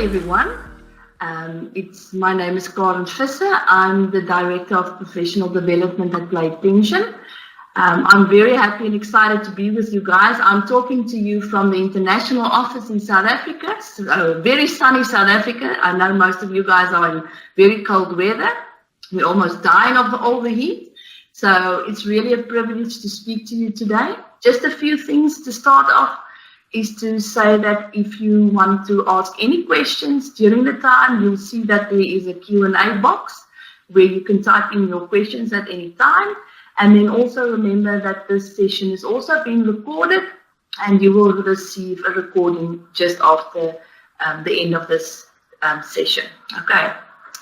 everyone. My name is Karen Visser. I'm the Director of Professional Development at Play Pension. I'm very happy and excited to be with you guys. I'm talking to you from the international office in South Africa, so very sunny South Africa. I know most of you guys are in very cold weather. We're almost dying of all the heat. So it's really a privilege to speak to you today. Just a few things to start off is to say that if you want to ask any questions during the time, you'll see that there is a Q&A box where you can type in your questions at any time. And then also remember that this session is also being recorded and you will receive a recording just after the end of this session. Okay,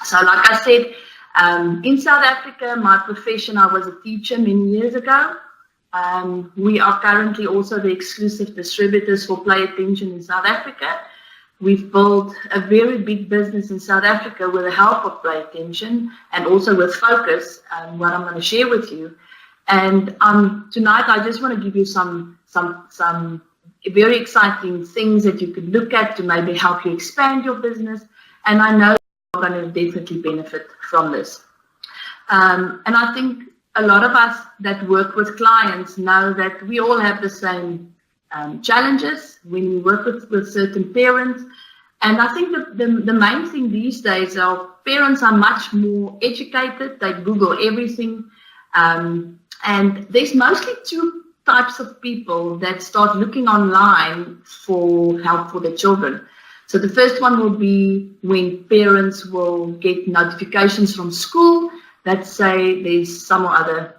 so like I said, in South Africa, my profession, I was a teacher many years ago. We are currently also the exclusive distributors for Play Pension in South Africa. We've built a very big business in South Africa with the help of Play Pension and also with Focus, what I'm going to share with you. And tonight, I just want to give you some very exciting things that you could look at to maybe help you expand your business. And I know you're going to definitely benefit from this. And I think a lot of us that work with clients know that we all have the same challenges when we work with certain parents. And I think the main thing these days are parents are much more educated. They Google everything. And there's mostly two types of people that start looking online for help for their children. So the first one will be when parents will get notifications from school that say there's some other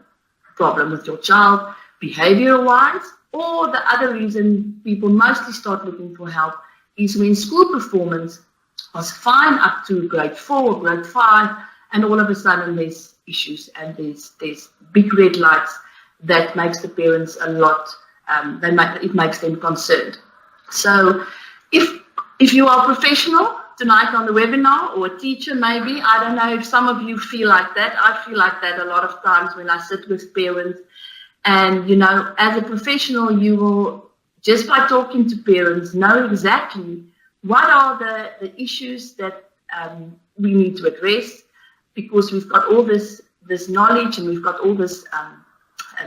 problem with your child, behavior-wise, or the other reason people mostly start looking for help is when school performance was fine up to grade 4, grade 5, and all of a sudden there's issues and there's big red lights that makes the parents a lot, it makes them concerned. So if you are a professional tonight on the webinar or a teacher maybe, I don't know if some of you feel like that. I feel like that a lot of times when I sit with parents. And, you know, as a professional, you will, just by talking to parents, know exactly what are the issues that we need to address, because we've got all this knowledge and we've got all this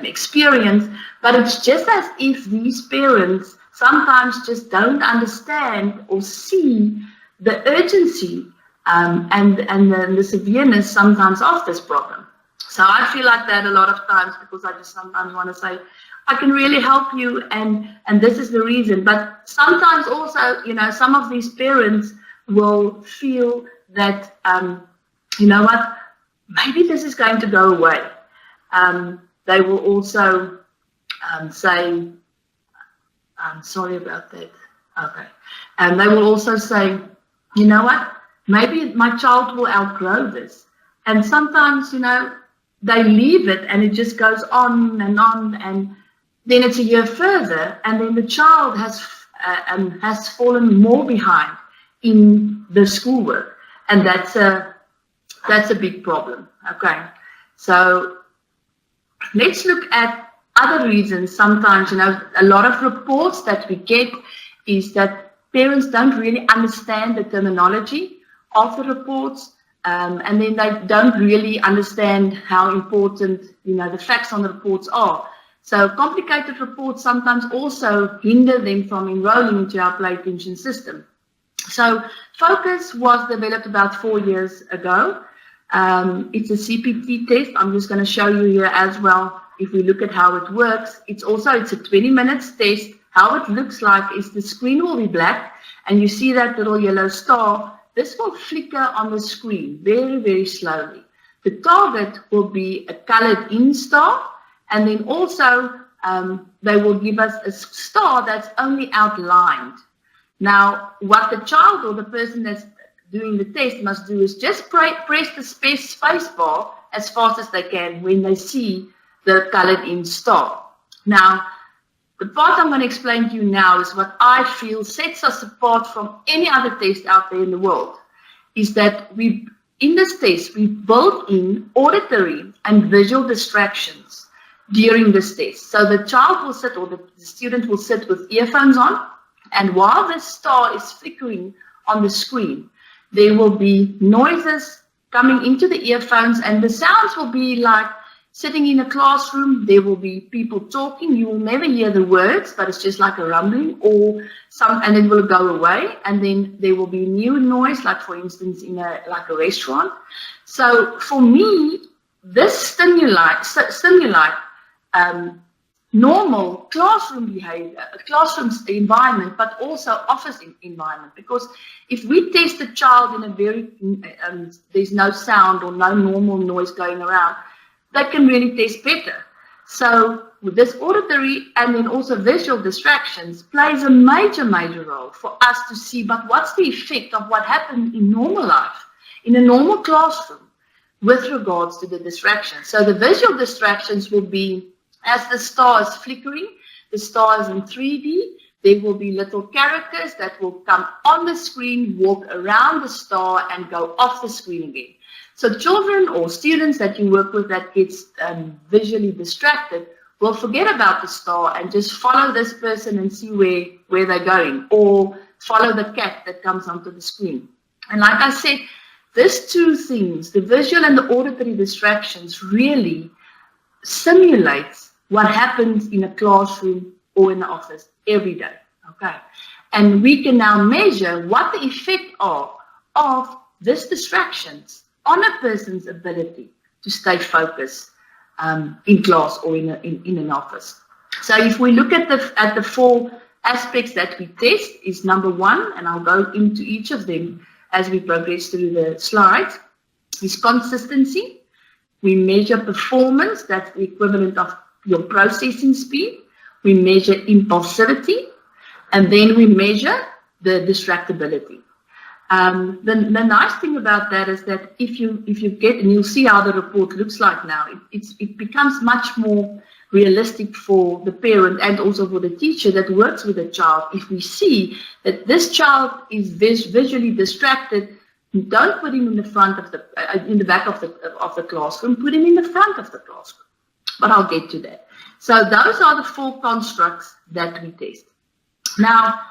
experience. But it's just as if these parents sometimes just don't understand or see the urgency and the severeness sometimes of this problem. So I feel like that a lot of times because I just sometimes want to say, I can really help you and this is the reason. But sometimes also, you know, some of these parents will feel that, you know what, maybe this is going to go away. They will also say, I'm sorry about that. Okay. And they will also say, you know what, maybe my child will outgrow this. And sometimes, you know, they leave it and it just goes on, and then it's a year further, and then the child has fallen more behind in the schoolwork. And that's a big problem. Okay. So let's look at other reasons. Sometimes, you know, a lot of reports that we get is that parents don't really understand the terminology of the reports, and then they don't really understand how important, you know, the facts on the reports are. So complicated reports sometimes also hinder them from enrolling into our Play Pension system. So Focus was developed about 4 years ago. It's a CPT test. I'm just going to show you here as well. If we look at how it works, it's a 20-minute test. How it looks like is the screen will be black and you see that little yellow star. This will flicker on the screen very, very slowly. The target will be a colored in star, and then also they will give us a star that's only outlined. Now, what the child or the person that's doing the test must do is just press the space bar as fast as they can when they see the colored in star. Now, the part I'm going to explain to you now is what I feel sets us apart from any other test out there in the world, is that in this test, we built in auditory and visual distractions during this test. So the child will sit, or the student will sit with earphones on, and while the star is flickering on the screen. There will be noises coming into the earphones, and the sounds will be like sitting in a classroom. There will be people talking. You will never hear the words, but it's just like a rumbling or and it will go away. And then there will be new noise, like for instance, in a restaurant. So for me, this stimuli normal classroom behavior, classroom environment, but also office environment. Because if we test a child in a very, there's no sound or no normal noise going around, they can really test better. So with this auditory and then also visual distractions plays a major role for us to see, but what's the effect of what happened in normal life, in a normal classroom, with regards to the distractions. So the visual distractions will be, as the star is flickering, the star is in 3D, there will be little characters that will come on the screen, walk around the star, and go off the screen again. So children or students that you work with that gets visually distracted will forget about the star and just follow this person and see where they're going, or follow the cat that comes onto the screen. And like I said, these two things, the visual and the auditory distractions, really simulates what happens in a classroom or in the office every day. Okay, and we can now measure what the effect are of these distractions on a person's ability to stay focused in class or in an office. So if we look at the 4 aspects that we test, is number 1, and I'll go into each of them as we progress through the slides, is consistency. We measure performance, that's the equivalent of your processing speed. We measure impulsivity, and then we measure the distractibility. The nice thing about that is that if you get, and you'll see how the report looks like now, it becomes much more realistic for the parent and also for the teacher that works with a child. If we see that this child is visually distracted, don't put him in the front of in the back of the classroom. Put him in the front of the classroom. But I'll get to that. So those are the 4 constructs that we test. Now,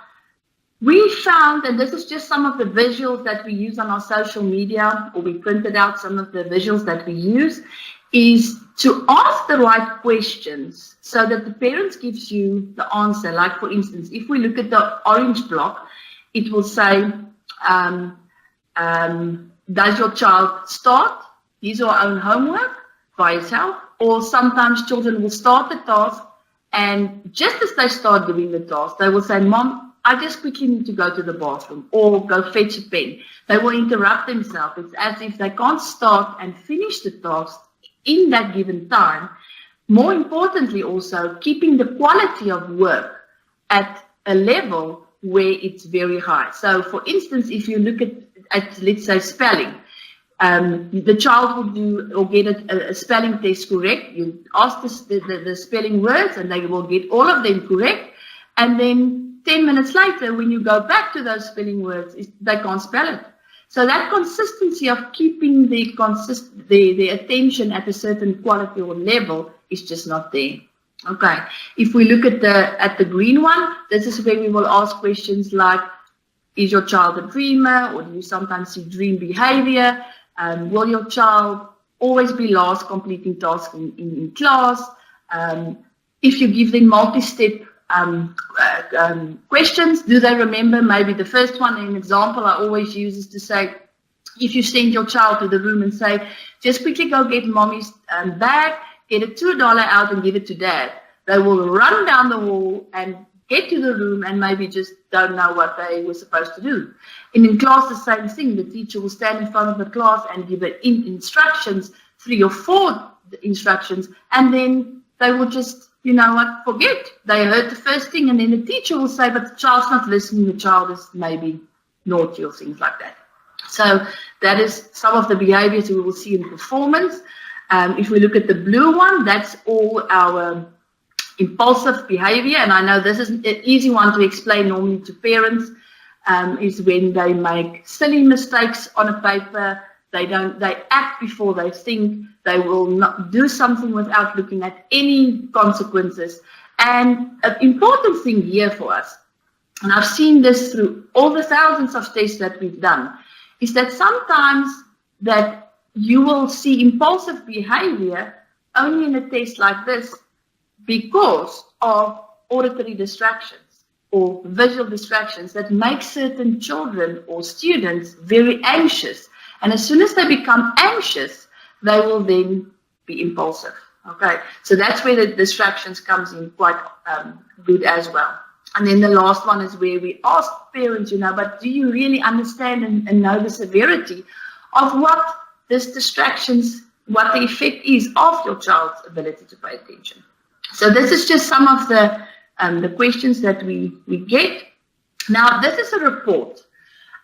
we found, and this is just some of the visuals that we use on our social media, or we printed out some of the visuals that we use, is to ask the right questions so that the parents gives you the answer. Like, for instance, if we look at the orange block, it will say, does your child start his or her own homework by himself? Or sometimes children will start the task, and just as they start doing the task, they will say, Mom, I just quickly need to go to the bathroom, or go fetch a pen. They will interrupt themselves. It's as if they can't start and finish the task in that given time. More importantly, also keeping the quality of work at a level where it's very high. So, for instance, if you look at let's say spelling, the child will do or get a spelling test correct. You ask the spelling words, and they will get all of them correct. And then 10 minutes later, when you go back to those spelling words, they can't spell it. So that consistency of keeping the attention at a certain quality or level is just not there. Okay. If we look at the green one, this is where we will ask questions like, is your child a dreamer, or do you sometimes see dream behavior? Will your child always be last completing tasks in class? If you give them multi-step questions, do they remember? Maybe the first one, an example I always use is to say, if you send your child to the room and say, just quickly go get mommy's bag, get a $2 out and give it to dad. They will run down the hall and get to the room and maybe just don't know what they were supposed to do. And in class, the same thing. The teacher will stand in front of the class and give it instructions, 3 or 4 instructions, and then they will just, you know what, forget. They heard the first thing, and then the teacher will say, but the child's not listening, the child is maybe naughty or things like that. So that is some of the behaviors we will see in performance. If we look at the blue one, that's all our impulsive behavior, and I know this is an easy one to explain normally to parents, is when they make silly mistakes on a paper. They act before they think. They will not do something without looking at any consequences. And an important thing here for us and I've seen this through all the thousands of tests that we've done, is that sometimes that you will see impulsive behavior only in a test like this because of auditory distractions or visual distractions that make certain children or students very anxious. And as soon as they become anxious, they will then be impulsive. Okay, so that's where the distractions comes in quite good as well. And then the last one is where we ask parents, but do you really understand and know the severity of what this distractions, what the effect is of your child's ability to pay attention? So this is just some of the questions that we get. Now, this is a report.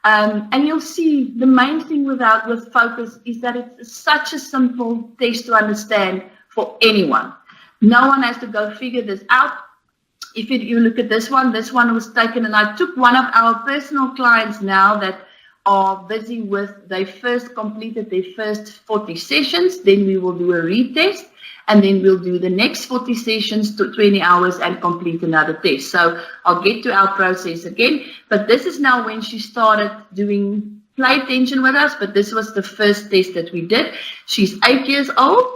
And you'll see the main thing with focus is that it's such a simple test to understand for anyone. No one has to go figure this out. If you look at this one was taken, and I took one of our personal clients now that are busy with, they first completed their first 40 sessions, then we will do a retest, and then we'll do the next 40 sessions to 20 hours and complete another test. So I'll get to our process again, but this is now when she started doing play attention with us, but this was the first test that we did. She's 8 years old,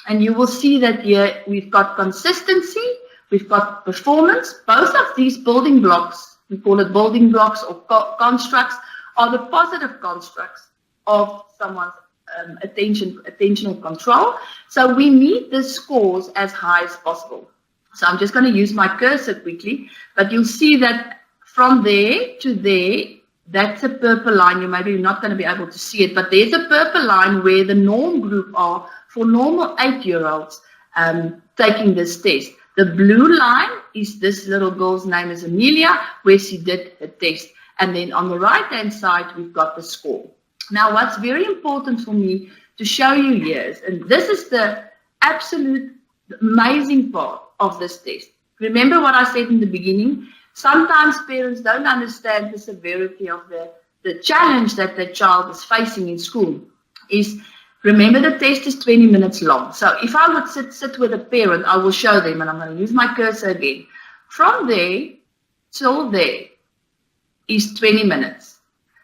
and you will see that here we've got consistency, we've got performance. Both of these building blocks, we call it building blocks or constructs, are the positive constructs of someone's attentional control. So we need the scores as high as possible. So I'm just going to use my cursor quickly, but you'll see that from there to there, that's a purple line. You're maybe not going to be able to see it, but there's a purple line where the norm group are for normal 8-year-olds taking this test. The blue line is this little girl's name is Amelia, where she did a test. And then on the right-hand side, we've got the score. Now, what's very important for me to show you here is, and this is the absolute amazing part of this test. Remember what I said in the beginning? Sometimes parents don't understand the severity of the challenge that the child is facing in school. Remember, the test is 20 minutes long. So if I would sit with a parent, I will show them, and I'm going to use my cursor again. From there till there is 20 minutes.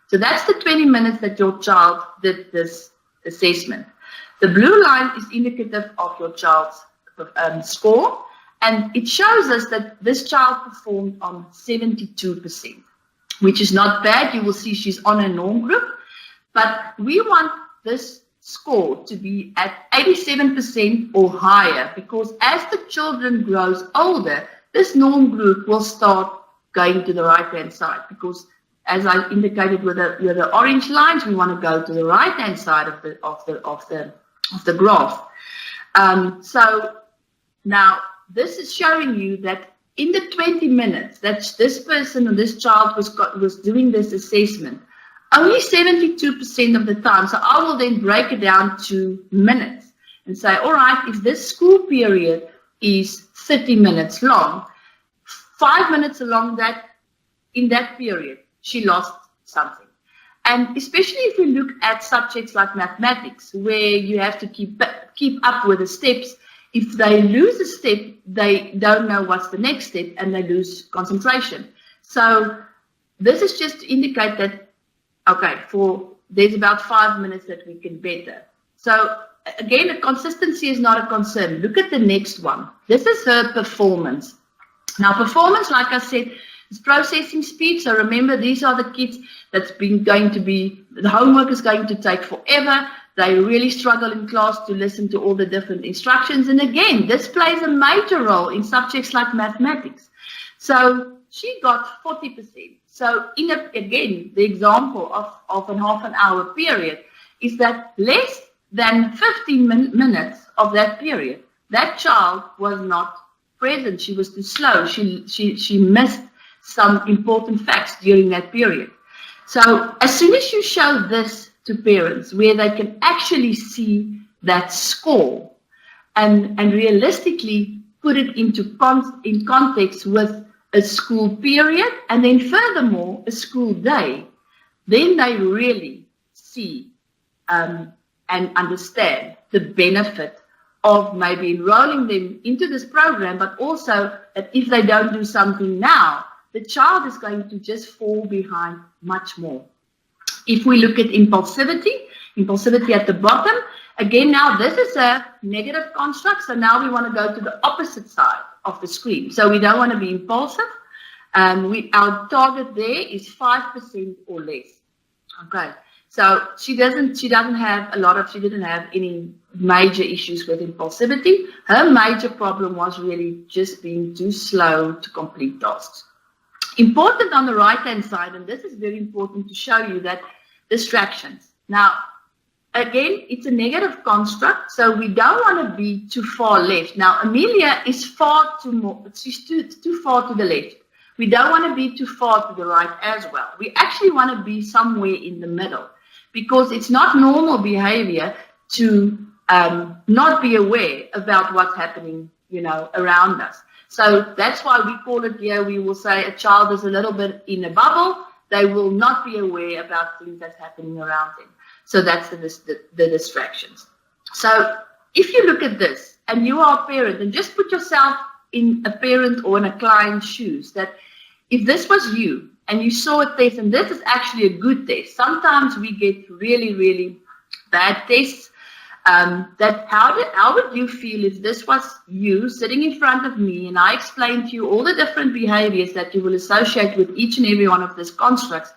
So that's the 20 minutes that your child did this assessment. The blue line is indicative of your child's score, and it shows us that this child performed on 72%, which is not bad. You will see she's on a norm group, but we want this score to be at 87% or higher, because as the children grows older, this norm group will start going to the right-hand side, because as I indicated with the orange lines, we want to go to the right-hand side of the graph. So now this is showing you that in the 20 minutes that this person or this child was doing this assessment, only 72% of the time. So I will then break it down to minutes and say, all right, if this school period is 30 minutes long, 5 minutes along that, in that period, she lost something. And especially if you look at subjects like mathematics, where you have to keep up with the steps, if they lose a step, they don't know what's the next step, and they lose concentration. So this is just to indicate that, okay, there's about 5 minutes that we can better. So again, the consistency is not a concern. Look at the next one. This is her performance. Now, performance, like I said, is processing speed. So remember, these are the kids the homework is going to take forever. They really struggle in class to listen to all the different instructions. And again, this plays a major role in subjects like mathematics. So she got 40%. So again, the example of a half an hour period is that less than 15 minutes of that period, that child was not present. She was too slow. She missed some important facts during that period. So as soon as you show this to parents, where they can actually see that score and realistically put it in context with a school period, and then furthermore a school day, then they really see and understand the benefit of maybe enrolling them into this program, but also that if they don't do something now, the child is going to just fall behind much more. If we look at impulsivity at the bottom, again, now this is a negative construct, so now we want to go to the opposite side of the screen. So we don't want to be impulsive. Our target there is 5% or less. Okay, so she didn't have any major issues with impulsivity. Her major problem was really just being too slow to complete tasks. Important on the right-hand side, and this is very important to show you, that distractions. Now, again, it's a negative construct, so we don't want to be too far left. Now, Amelia is she's too far to the left. We don't want to be too far to the right as well. We actually want to be somewhere in the middle, because it's not normal behavior to not be aware about what's happening, around us. So that's why we call it here, we will say a child is a little bit in a bubble. They will not be aware about things that's happening around them. So that's the distractions. So if you look at this and you are a parent, and just put yourself in a parent or in a client's shoes, that if this was you and you saw a test, and this is actually a good test, sometimes we get really, really bad tests. How would you feel if this was you sitting in front of me and I explained to you all the different behaviors that you will associate with each and every one of these constructs,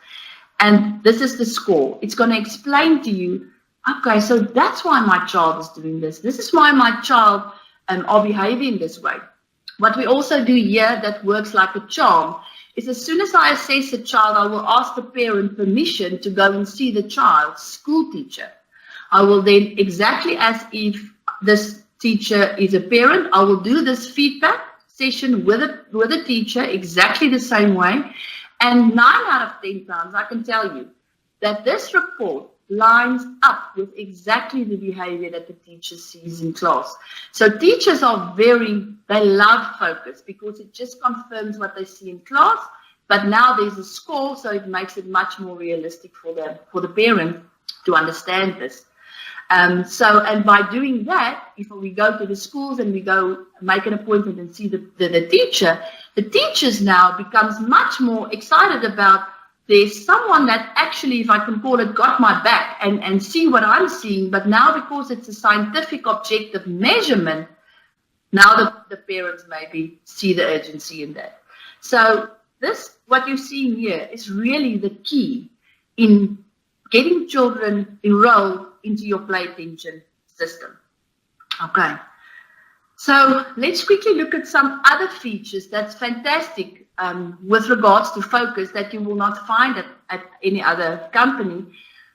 and this is the score? It's going to explain to you, okay, so that's why my child is doing this. This is why my child are behaving this way. What we also do here that works like a charm is, as soon as I assess a child, I will ask the parent permission to go and see the child's school teacher. I will then, exactly as if this teacher is a parent, I will do this feedback session with a teacher exactly the same way. And 9 out of 10 times, I can tell you that this report lines up with exactly the behavior that the teacher sees in class. So teachers they love focus, because it just confirms what they see in class. But now there's a score, so it makes it much more realistic for the parent to understand this. And by doing that, if we go to the schools and we go make an appointment and see the teacher, the teachers now becomes much more excited about, there's someone that actually, if I can call it, got my back and see what I'm seeing. But now, because it's a scientific objective measurement, now the parents maybe see the urgency in that. So what you're seeing here is really the key in getting children enrolled into your play attention system. Okay, so let's quickly look at some other features that's fantastic with regards to focus that you will not find at any other company.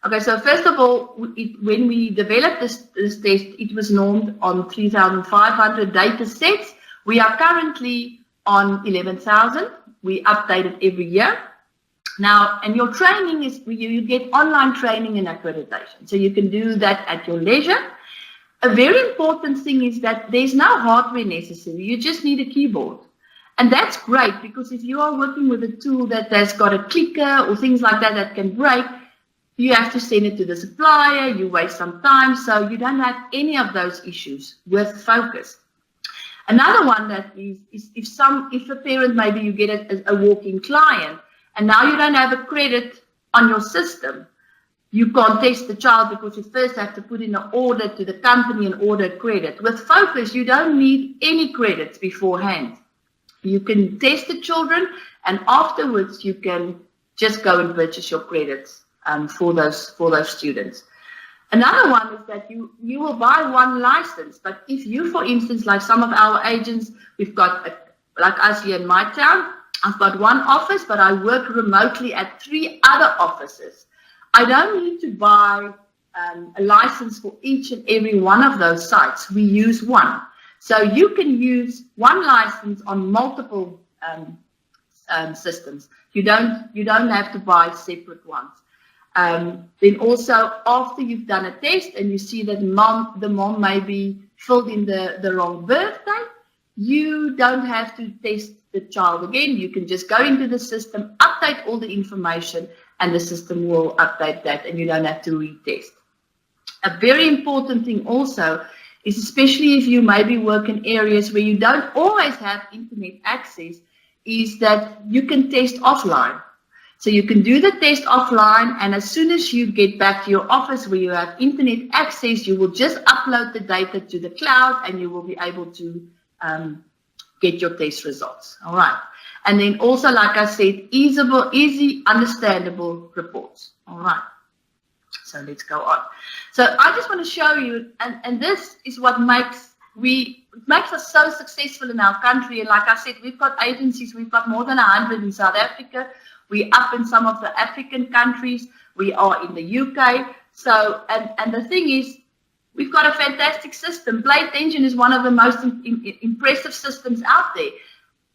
Okay, so first of all, when we developed this test, it was normed on 3,500 data sets. We are currently on 11,000. We update it every year. Now, and your training is, you get online training and accreditation. So you can do that at your leisure. A very important thing is that there's no hardware necessary. You just need a keyboard. And that's great, because if you are working with a tool that has got a clicker or things like that can break, you have to send it to the supplier, you waste some time, so you don't have any of those issues with focus. Another one that is if a parent, maybe you get a walk-in client, and now you don't have a credit on your system, you can't test the child because you first have to put in an order to the company and order credit. With focus, you don't need any credits beforehand. You can test the children, and afterwards you can just go and purchase your credits for those students. Another one is that you will buy one license, but if you, for instance, like some of our agents, we've got, like us here in my town, I've got one office, but I work remotely at 3 other offices. I don't need to buy a license for each and every one of those sites. We use one. So you can use one license on multiple systems. You don't have to buy separate ones. Then also, after you've done a test and you see that the mom may be filled in the wrong birthday, you don't have to test the child again. You can just go into the system, update all the information, and the system will update that, and you don't have to retest. A very important thing also is, especially if you maybe work in areas where you don't always have internet access, is that you can test offline. So you can do the test offline, and as soon as you get back to your office where you have internet access, you will just upload the data to the cloud and you will be able to get your test results. All right. And then also, like I said, easy, understandable reports. All right. So let's go on. So I just want to show you, and this is what makes us so successful in our country. And like I said, we've got agencies, we've got more than 100 in South Africa. We're up in some of the African countries. We are in the UK. So, and the thing is, we've got a fantastic system. Play Attention is one of the most impressive systems out there.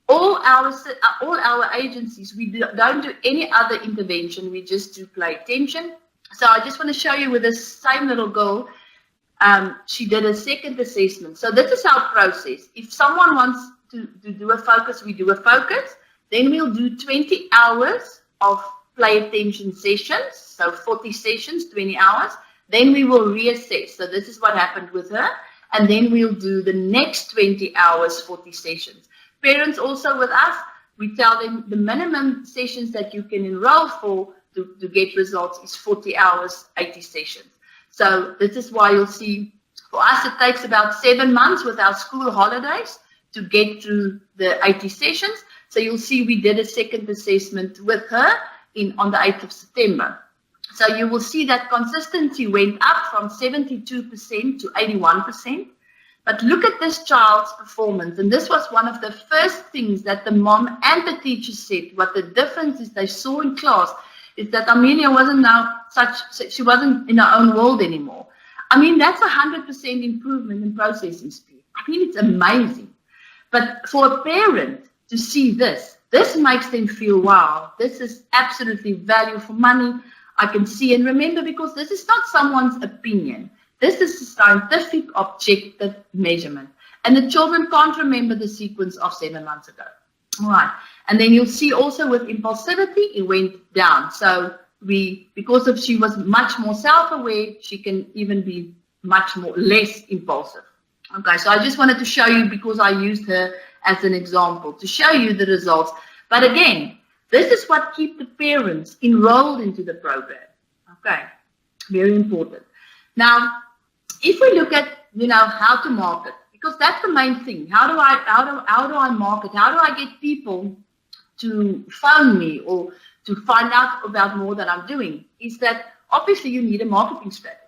All our agencies, we don't do any other intervention. We just do Play Attention. So I just want to show you with this same little girl. She did a second assessment. So this is our process. If someone wants to do a focus, we do a focus. Then we'll do 20 hours of Play Attention sessions. So 40 sessions, 20 hours. Then we will reassess. So this is what happened with her. And then we'll do the next 20 hours, 40 sessions. Parents also with us, we tell them the minimum sessions that you can enroll for to get results is 40 hours, 80 sessions. So this is why you'll see, for us, it takes about 7 months with our school holidays to get through the 80 sessions. So you'll see we did a second assessment with her on the 8th of September. So you will see that consistency went up from 72% to 81%. But look at this child's performance. And this was one of the first things that the mom and the teacher said. What the difference is they saw in class is that Amelia wasn't she wasn't in her own world anymore. I mean, that's 100% improvement in processing speed. I mean, it's amazing. But for a parent to see this makes them feel, wow, this is absolutely value for money. I can see, and remember, because this is not someone's opinion. This is a scientific, objective measurement. And the children can't remember the sequence of 7 months ago. All right. And then you'll see also with impulsivity, it went down. So because she was much more self-aware, she can even be much less impulsive. Okay, so I just wanted to show you, because I used her as an example, to show you the results. But again, this is what keeps the parents enrolled into the program. Okay, very important. Now, if we look at, how to market, because that's the main thing. How do I market? How do I get people to phone me or to find out about more that I'm doing? Is that obviously you need a marketing strategy.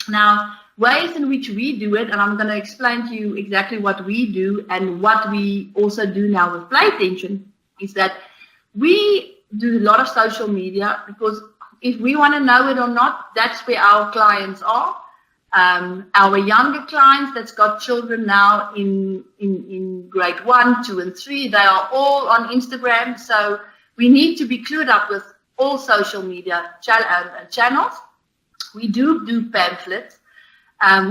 Now, ways in which we do it, and I'm going to explain to you exactly what we do and what we also do now with Play Attention, is that we do a lot of social media, because if we want to know it or not, that's where our clients are. Our younger clients that's got children now in grade 1, 2, and 3, they are all on Instagram. So we need to be clued up with all social media channels. We do pamphlets.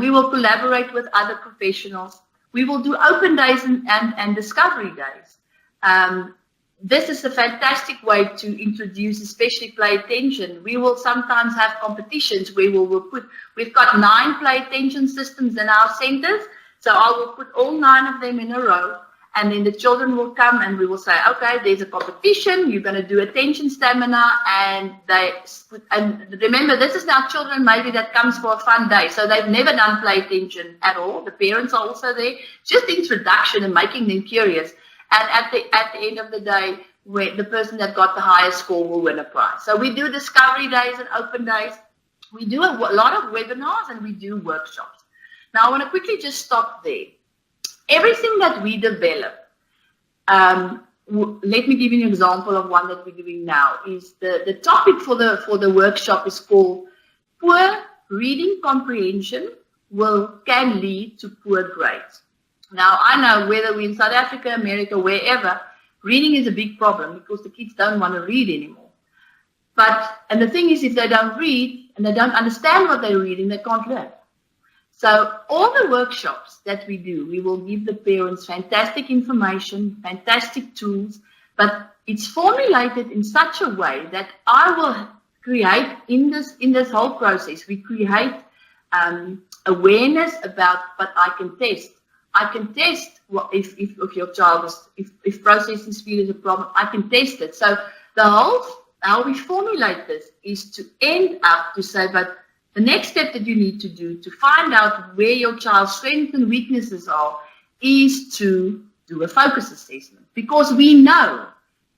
We will collaborate with other professionals. We will do open days and discovery days. This is a fantastic way to introduce, especially Play Attention. We will sometimes have competitions where we've got 9 Play Attention systems in our centers. So I will put all 9 of them in a row, and then the children will come and we will say, okay, there's a competition. You're going to do attention stamina. And remember, this is now children maybe that comes for a fun day. So they've never done Play Attention at all. The parents are also there. Just introduction and making them curious. And at the end of the day, where the person that got the highest score will win a prize. So we do discovery days and open days. We do a lot of webinars and we do workshops. Now, I want to quickly just stop there. Everything that we develop, let me give you an example of one that we're doing now. Is the topic for the workshop is called Poor Reading Comprehension Can Lead to Poor Grades. Now, I know whether we're in South Africa, America, wherever, reading is a big problem because the kids don't want to read anymore. And the thing is, if they don't read and they don't understand what they're reading, they can't learn. So all the workshops that we do, we will give the parents fantastic information, fantastic tools, but it's formulated in such a way that I will create in this whole process, we create awareness about what I can test. I can test if your child is, if processing speed is a problem, I can test it. So the whole, how we formulate this is to end up to say, but the next step that you need to do to find out where your child's strengths and weaknesses are is to do a focus assessment. Because we know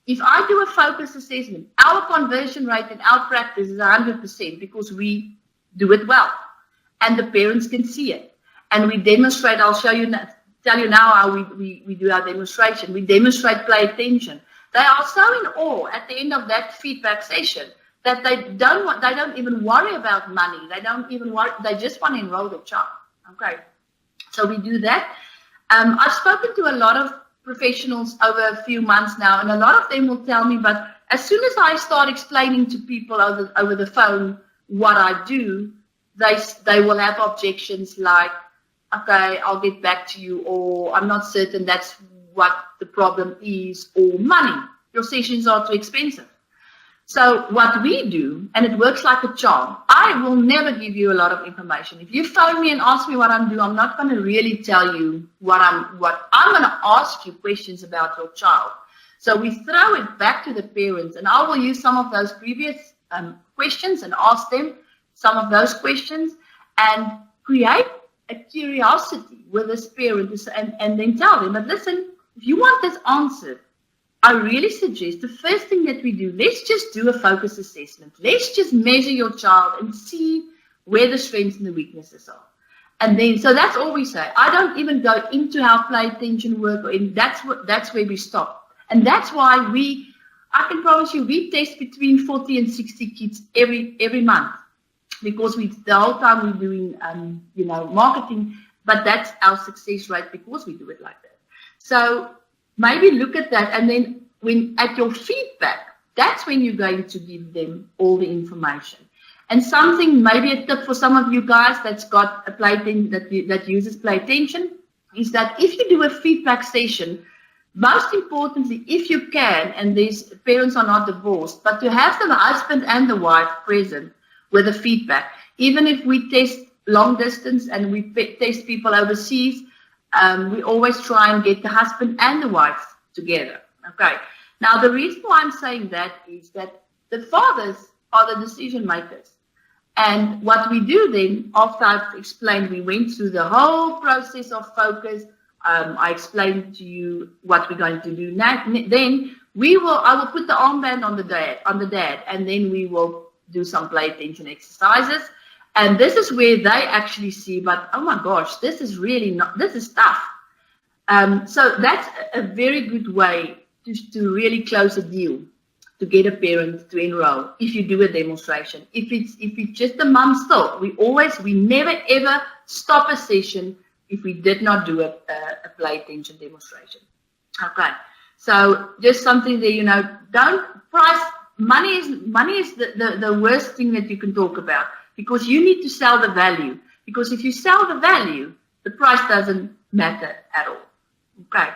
if I do a focus assessment, our conversion rate in our practice is 100% because we do it well. And the parents can see it. And we demonstrate, I'll show you, tell you now how we do our demonstration. We demonstrate play attention. They are so in awe at the end of that feedback session that they don't even worry about money. They don't even worry, they just want to enroll their child. Okay. So we do that. I've spoken to a lot of professionals over a few months now, and a lot of them will tell me, but as soon as I start explaining to people over the phone what I do, they will have objections like, okay, I'll get back to you, or I'm not certain that's what the problem is, or money. Your sessions are too expensive. So what we do, and it works like a charm, I will never give you a lot of information. If you phone me and ask me what I'm doing, I'm not going to really tell you what I'm going to ask you questions about your child. So we throw it back to the parents, and I will use some of those previous questions and ask them some of those questions and create a curiosity with this parent and then tell them, but listen, if you want this answered, I really suggest the first thing that we do, let's just do a focus assessment. Let's just measure your child and see where the strengths and the weaknesses are. And then, so that's all we say. I don't even go into how play attention work, and that's where we stop. And that's why I can promise you, we test between 40 and 60 kids every month, because the whole time we're doing, marketing, but that's our success rate because we do it like that. So maybe look at that, and then when at your feedback, that's when you're going to give them all the information. And something, maybe a tip for some of you guys that's got a play that uses play attention, is that if you do a feedback session, most importantly, if you can, and these parents are not divorced, but to have the husband and the wife present with the feedback. Even if we test long distance and we test people overseas, we always try and get the husband and the wife together. Okay. Now, the reason why I'm saying that is that the fathers are the decision makers. And what we do then, after I've explained, we went through the whole process of focus. I explained to you what we're going to do now. Then I will put the armband on the dad, and then we will do some play attention exercises. And this is where they actually see, but oh my gosh, this is tough. So that's a very good way to really close a deal, to get a parent to enroll if you do a demonstration. If it's just the mum still, we never ever stop a session if we did not do a play attention demonstration. Okay. So just something there, don't price. Money is the worst thing that you can talk about, because you need to sell the value. Because if you sell the value, the price doesn't matter at all. Okay.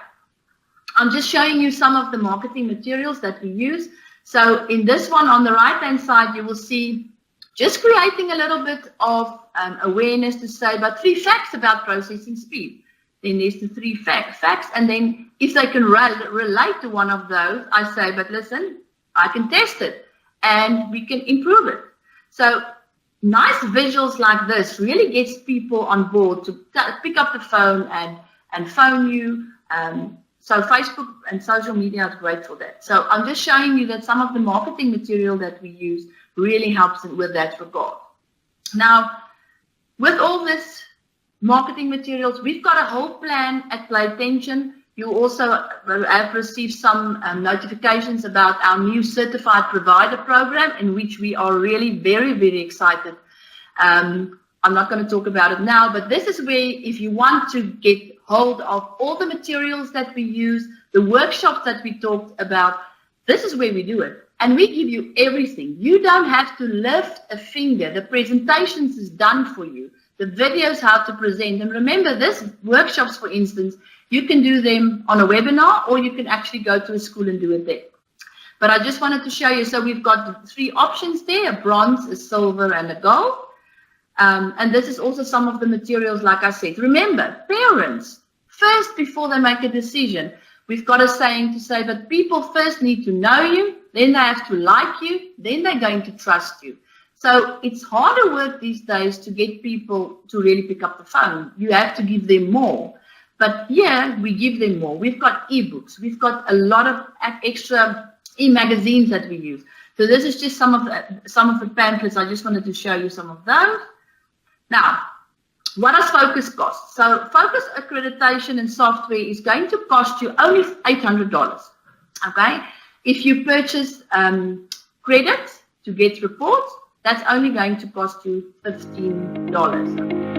I'm just showing you some of the marketing materials that we use. So in this one on the right-hand side, you will see just creating a little bit of awareness to say, but 3 facts about processing speed. Then there's the 3 facts. And then if they can relate to one of those, I say, but listen, I can test it and we can improve it. So nice visuals like this really gets people on board to pick up the phone and phone you. So Facebook and social media is great for that. So I'm just showing you that some of the marketing material that we use really helps with that regard. Now, with all this marketing materials, we've got a whole plan at Play Attention. You also have received some notifications about our new certified provider program, in which we are really very, very excited. I'm not going to talk about it now, but this is where, if you want to get hold of all the materials that we use, the workshops that we talked about, this is where we do it. And we give you everything. You don't have to lift a finger. The presentations is done for you. The videos, how to present. And remember, this workshops, for instance, you can do them on a webinar, or you can actually go to a school and do it there. But I just wanted to show you. So we've got 3 options there: a bronze, a silver, and a gold. And this is also some of the materials, like I said. Remember, parents, first, before they make a decision, we've got a saying to say that people first need to know you, then they have to like you, then they're going to trust you. So it's harder work these days to get people to really pick up the phone. You have to give them more. But yeah, we give them more. We've got ebooks. We've got a lot of extra e-magazines that we use. So this is just some of the pamphlets. I just wanted to show you some of those. Now, what does Focus cost? So Focus accreditation and software is going to cost you only $800. Okay? If you purchase credits to get reports, that's only going to cost you $15.